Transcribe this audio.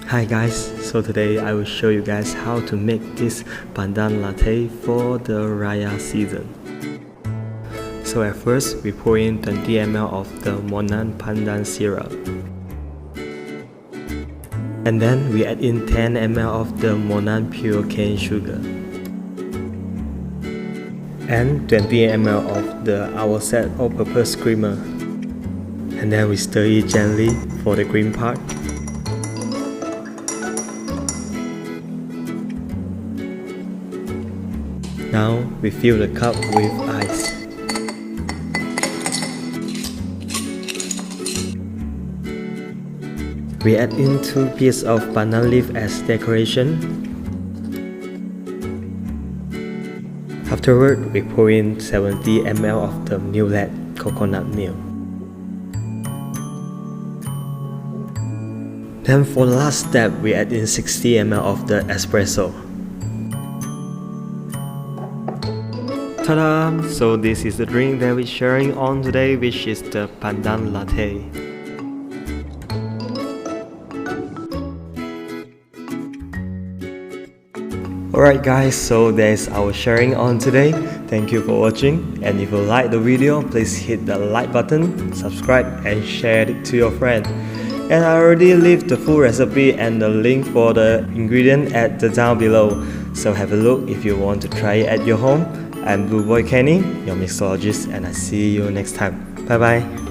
Hi guys, so today I will show you guys how to make this pandan latte for the Raya season. So at first we pour in 20 ml of the Monin Pandan Syrup. And then we add in 10 ml of the Monin pure cane sugar. And 20 ml of the Avoset All-purpose Creamer. And then we stir it gently for the green part. Now we fill the cup with ice. We add in 2 pieces of Pandan Leaf as decoration. Afterward, we pour in 70 ml of the Milklab coconut milk. Then for the last step, we add in 60 ml of the Espresso. Ta-da! So this is the drink that we're sharing on today, which is the Pandan Latte. Alright guys, so that's our sharing on today. Thank you for watching, and if you like the video, please hit the like button, subscribe and share it to your friend. And I already leave the full recipe and the link for the ingredient at the down below, so have a look if you want to try it at your home. I'm Blue Boy Kenny, your mixologist, and I see you next time. Bye bye.